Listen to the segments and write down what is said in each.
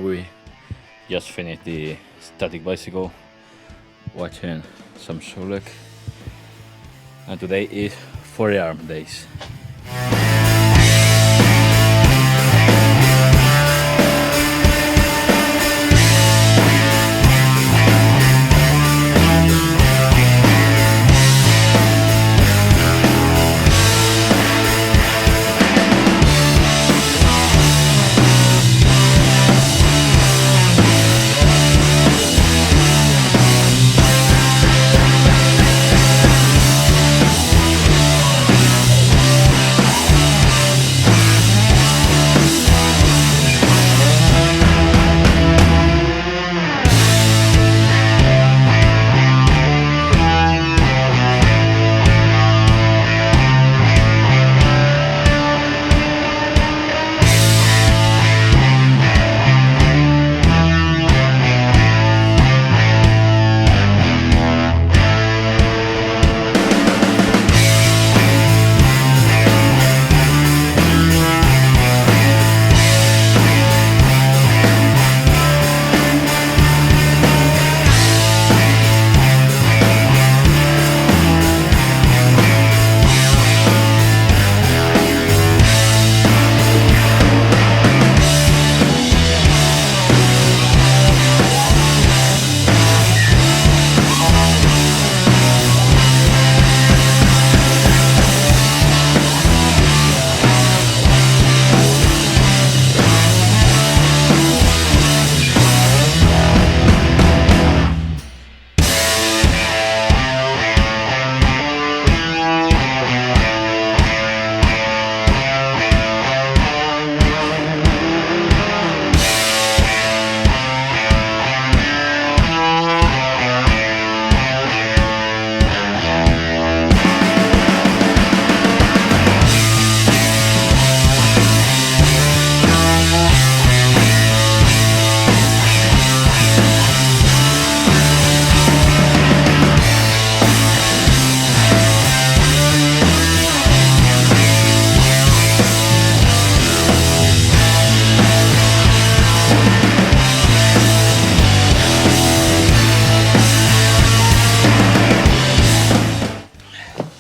we just finished the static bicycle, watching some shoulder, and today is forearm days.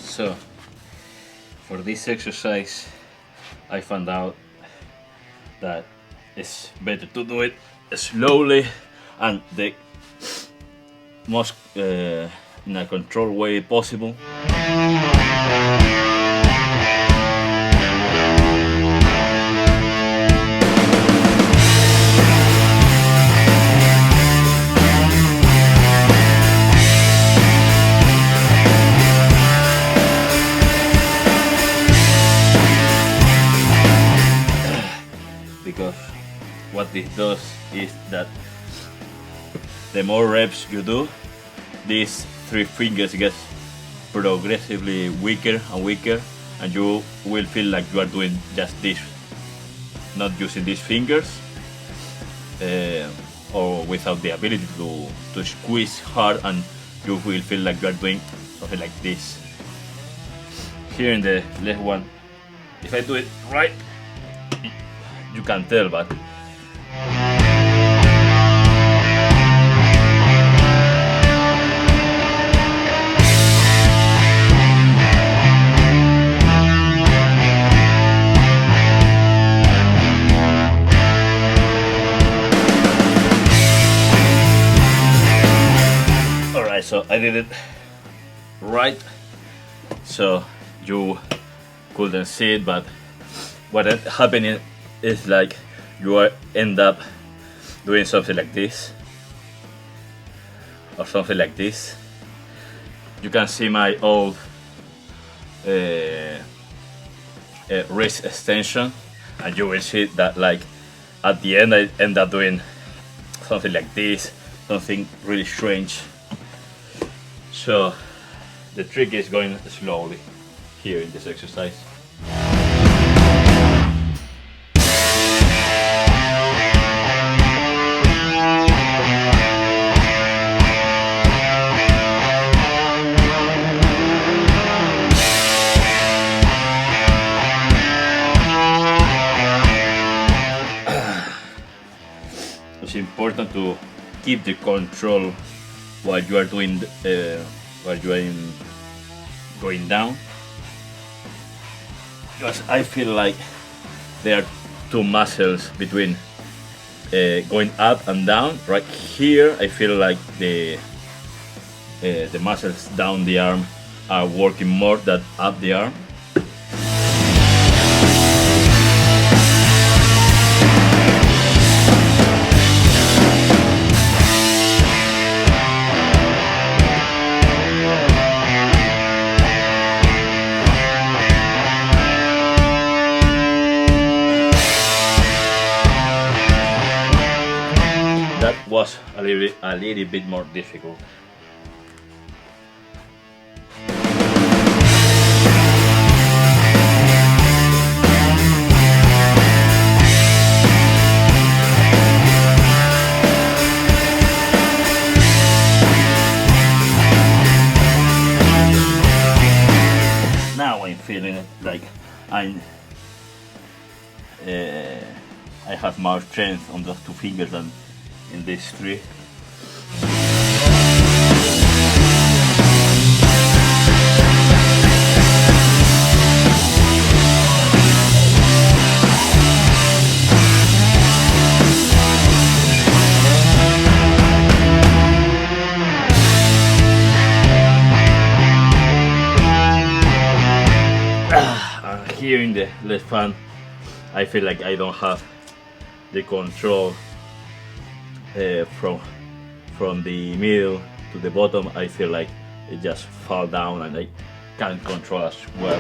So, for this exercise, I found out that it's better to do it slowly and the most in a controlled way possible. Because what this does is that the more reps you do, these three fingers get progressively weaker and weaker, and you will feel like you are doing just this, not using these fingers, or without the ability to squeeze hard, and you will feel like you are doing something like this. Here in the left one, if I do it right, you can tell, but alright, so I did it right, so you couldn't see it, but what happened is like you end up doing something like this or something like this. You can see my old wrist extension, and you will see that like at the end I end up doing something like this, something really strange. So the trick is going slowly here in this exercise. it's important to keep the control while you are doing while you are going down, because I feel like there are two muscles between going up and down. Right here I feel like the muscles down the arm are working more than up the arm. That was a little bit more difficult. Now I'm feeling it like I have more strength on those two fingers than in these three. And here in the left hand, I feel like I don't have the control from the middle to the bottom. I feel like it just fall down and I can't control as well.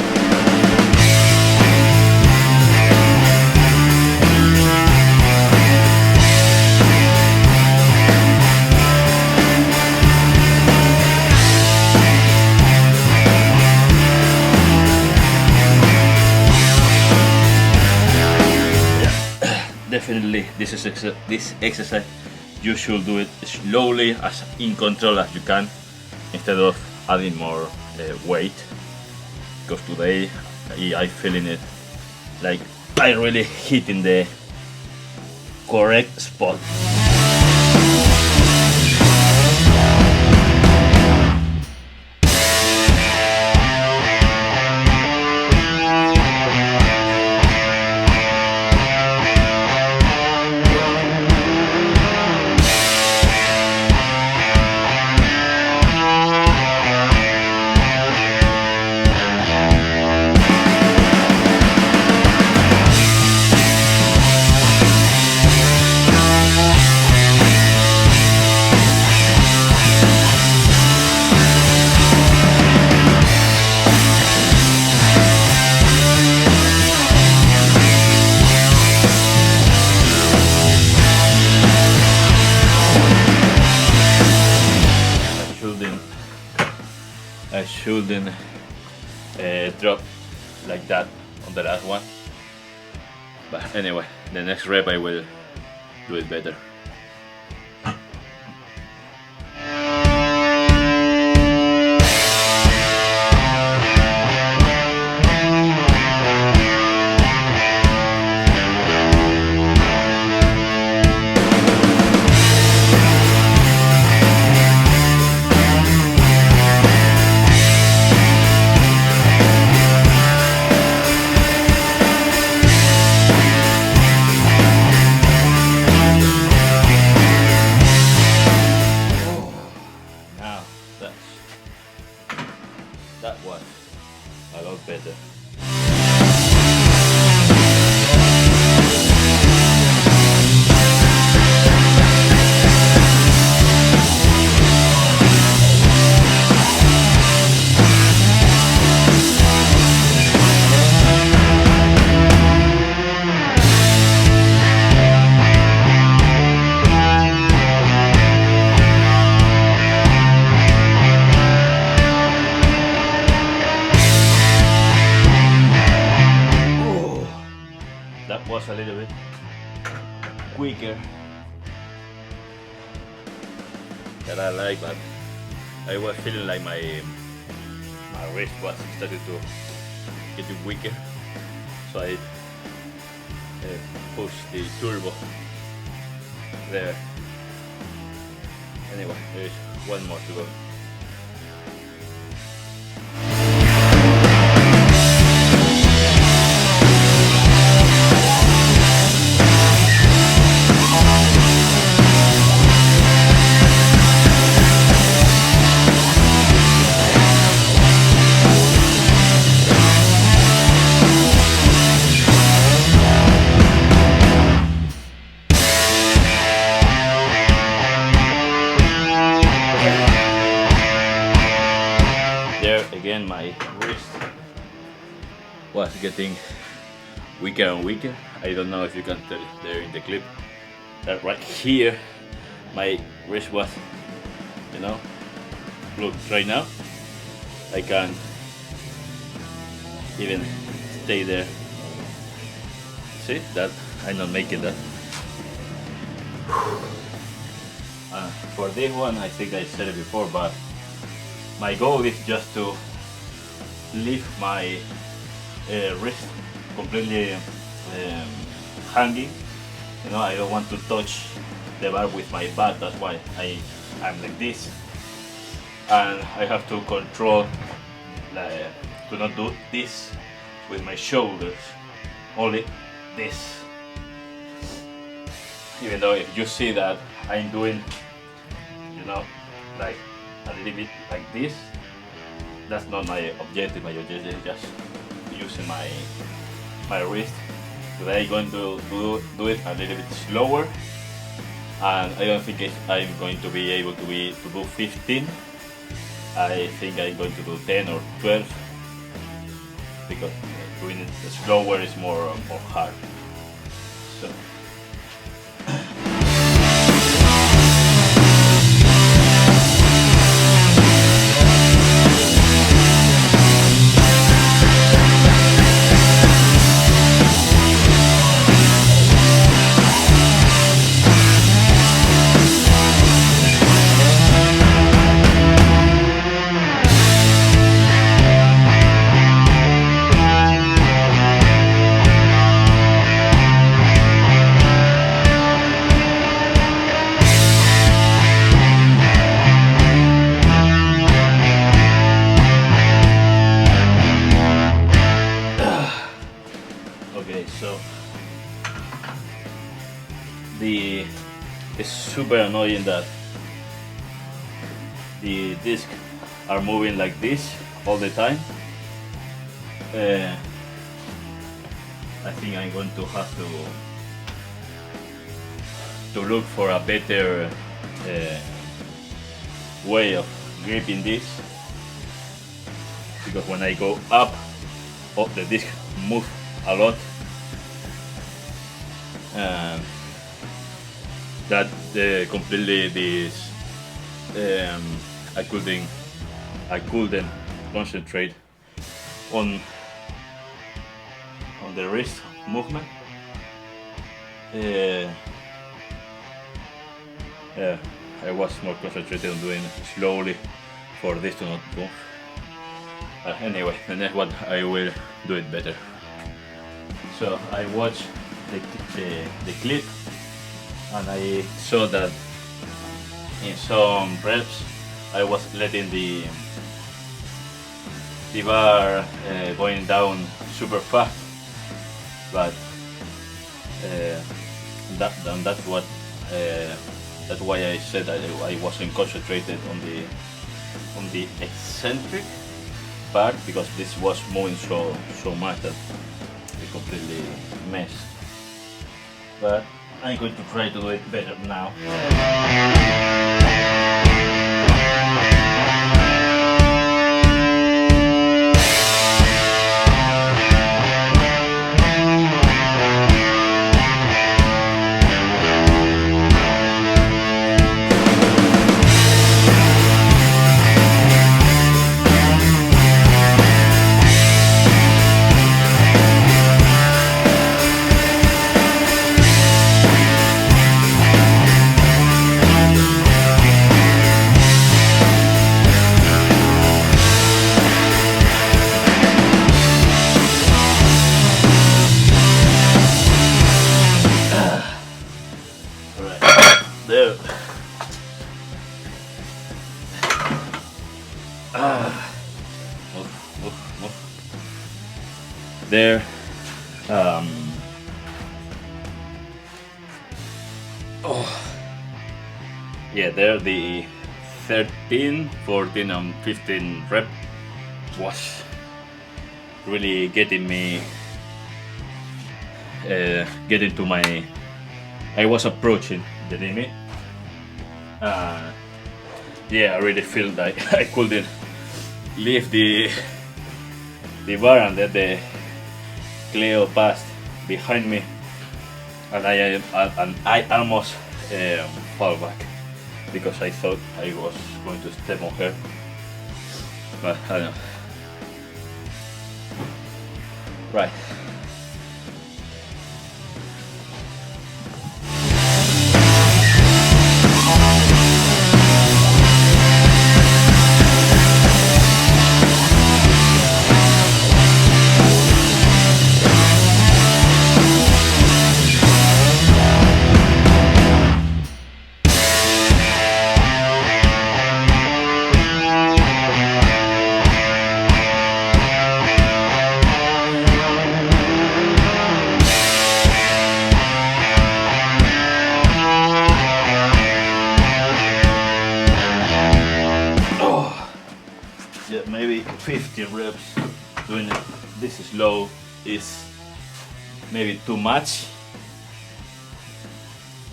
Definitely, this exercise you should do it slowly, as in control as you can, instead of adding more weight. Because today I'm feeling it like I really hitting the correct spot. I shouldn't drop like that on the last one, but anyway, the next rep I will do it better. That was a lot better. That was a little bit quicker that I like, but I was feeling like my wrist was starting to get weaker, so I pushed the turbo there. Anyway, there is one more to go. Again, my wrist was getting weaker and weaker. I don't know if you can tell there in the clip that right here my wrist was, you know, look right now I can't even stay there. See that I'm not making that. For this one, I think I said it before, but my goal is just to leave my wrist completely hanging. You know, I don't want to touch the bar with my back. That's why I'm like this, and I have to control to not do this with my shoulders. Only this. Even though if you see that I'm doing, you know, like a little bit like this, that's not my objective. My objective is just using my wrist. Today I'm going to do it a little bit slower, and I don't think I'm going to be able to do 15. I think I'm going to do 10 or 12 because doing it slower is more hard. So. So it's super annoying that the discs are moving like this all the time. I think I'm going to have to look for a better way of gripping this, because when I go up, the disc moves a lot. That completely this I couldn't concentrate on the wrist movement. I was more concentrated on doing slowly for this to not move. Anyway, the next one I will do it better. So I watched the clip, and I saw that in some reps I was letting the bar going down super fast, but that's why I said I wasn't concentrated on the eccentric part, because this was moving so much that it completely messed. But I'm going to try to do it better now. there. Move. There. Yeah, there the 13, 14 and 15 rep was really getting me getting to my, I was approaching the limit. Yeah, I really feel like I couldn't leave the bar, and then the Cleo passed behind me, and I almost fall back because I thought I was going to step on her, but I don't know. Right. Yeah, maybe 50 reps doing it this slow is maybe too much.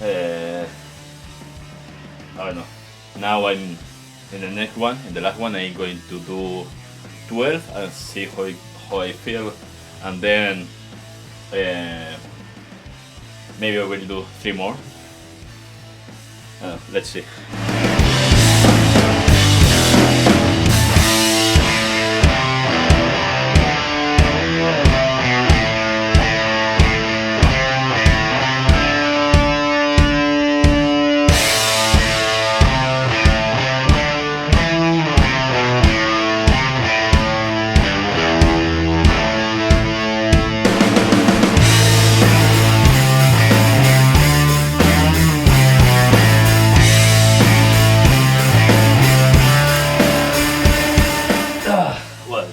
I don't know. Now I'm in the next one, in the last one, I'm going to do 12 and see how I feel, and then maybe I will do 3 more. Let's see.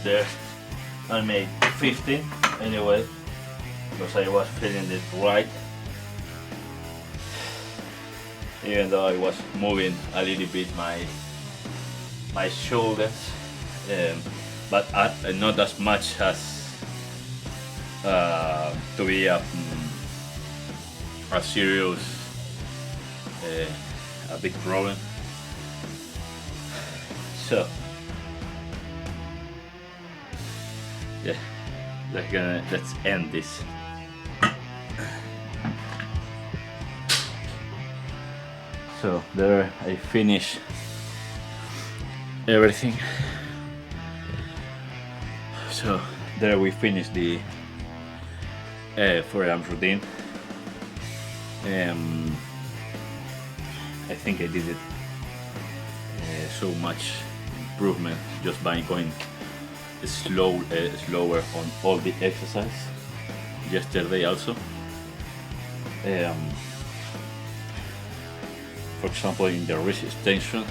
There I made 15 anyway, because I was feeling it right, even though I was moving a little bit my shoulders, but not as much as to be a serious a big problem. So yeah, let's end this. So there I finish everything. So there we finish the forearm routine. I think I did it so much improvement just by going slower on all the exercise. Yesterday also, for example, in the wrist extension,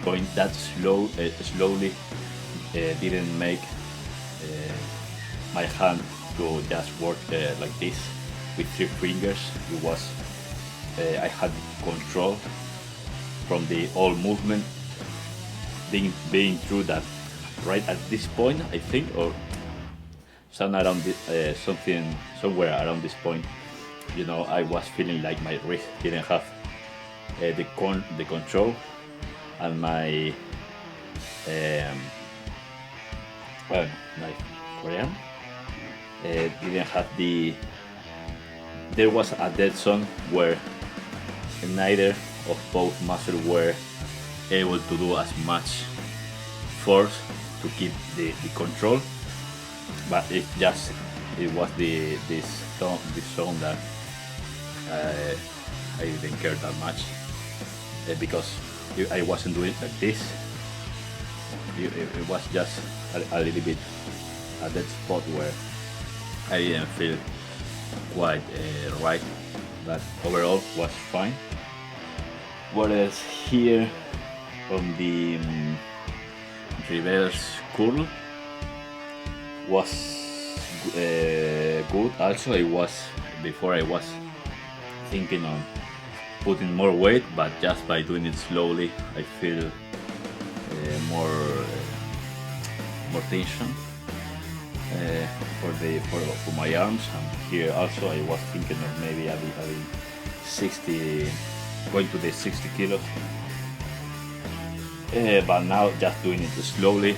going that slowly didn't make my hand to just work like this with 3 fingers. It was I had control from the all movement, being through that right at this point, I think, or somewhere around this point, you know, I was feeling like my wrist didn't have the control, and my my forearm didn't have the. There was a dead zone where neither of both muscles were able to do as much force to keep the control, but it was this zone that I didn't care that much, because I wasn't doing it like this. It was just a little bit at that spot where I didn't feel quite right, but overall was fine. What else here on the reverse curl was good. Also, before I was thinking on putting more weight, but just by doing it slowly, I feel more tension for my arms. And here also I was thinking of maybe having 60, going to the 60 kilos. But now just doing it slower,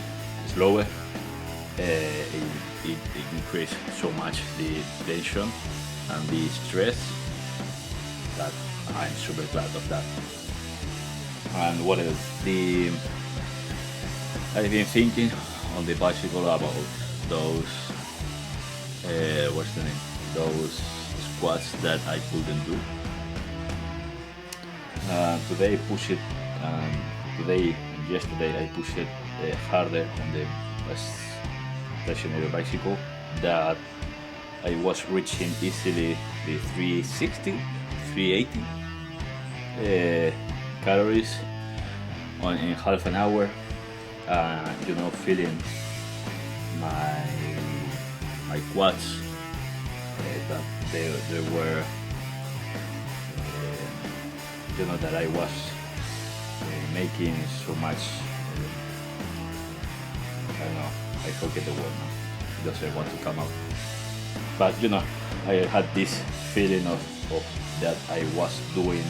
it increased so much the tension and the stress that I'm super glad of that. And what else? I've been thinking on the bicycle about those what's the name? Those squats that I couldn't do. Today I pushed it. Yesterday I pushed it harder on the stationary bicycle, that I was reaching easily the 360, 380 calories in half an hour. Feeling my quads that they were that I was making so much. I don't know, I forget the word now. It doesn't want to come out. But I had this feeling of that I was doing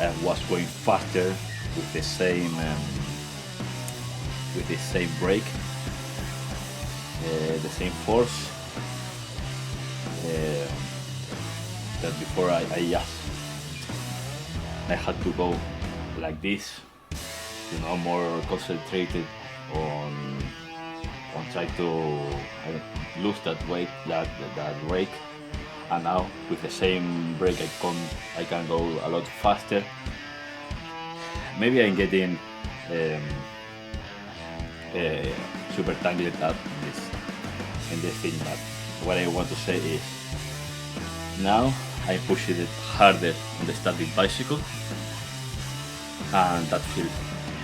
and was going faster with the same brake, the same force. That before I had to go like this, more concentrated on trying to lose that weight, that brake. And now with the same brake I can go a lot faster. Maybe I'm getting super tangled up in this thing, but what I want to say is now I'm pushing it harder on the static bicycle, and that feels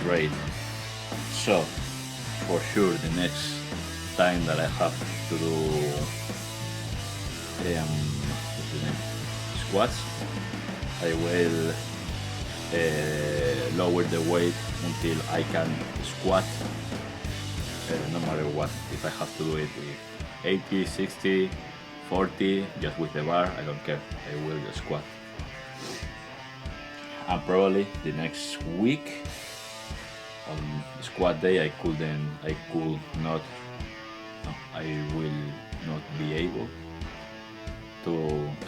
great. So for sure the next time that I have to do squats, I will lower the weight until I can squat no matter what. If I have to do it with 80, 60, 40, just with the bar, I don't care, I will squat. And probably the next week on squat day I will not be able to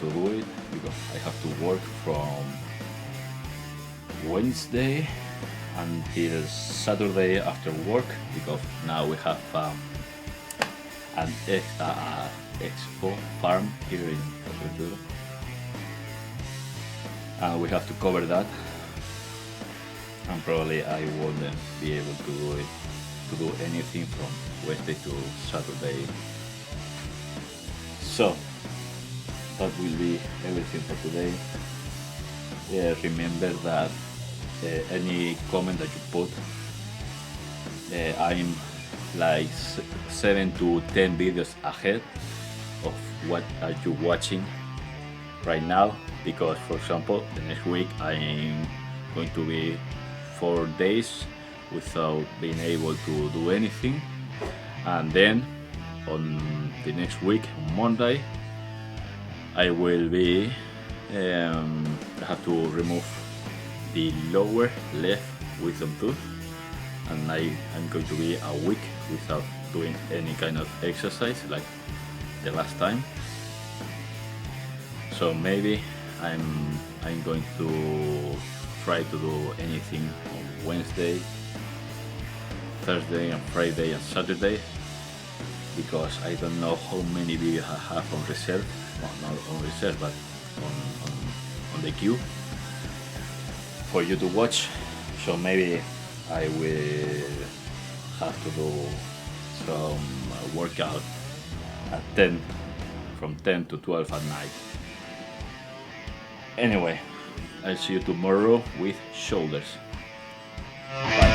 do it, because I have to work from Wednesday until Saturday after work, because now we have an expo farm here in Fuerteventura, and we have to cover that, and probably I wouldn't be able to do anything from Wednesday to Saturday. So that will be everything for today. Remember that any comment that you put, I'm like 7 to 10 videos ahead of what are you watching right now, because for example the next week I'm going to be 4 days without being able to do anything, and then on the next week, Monday, I will be I have to remove the lower left wisdom tooth, and I'm going to be a week without doing any kind of exercise like the last time. So maybe I'm going to try to do anything on Wednesday, Thursday and Friday and Saturday, because I don't know how many videos I have on reserve, well, not on reserve, but on the queue for you to watch. So maybe I will have to do some workout at 10, from 10 to 12 at night. Anyway, I'll see you tomorrow with shoulders. Bye.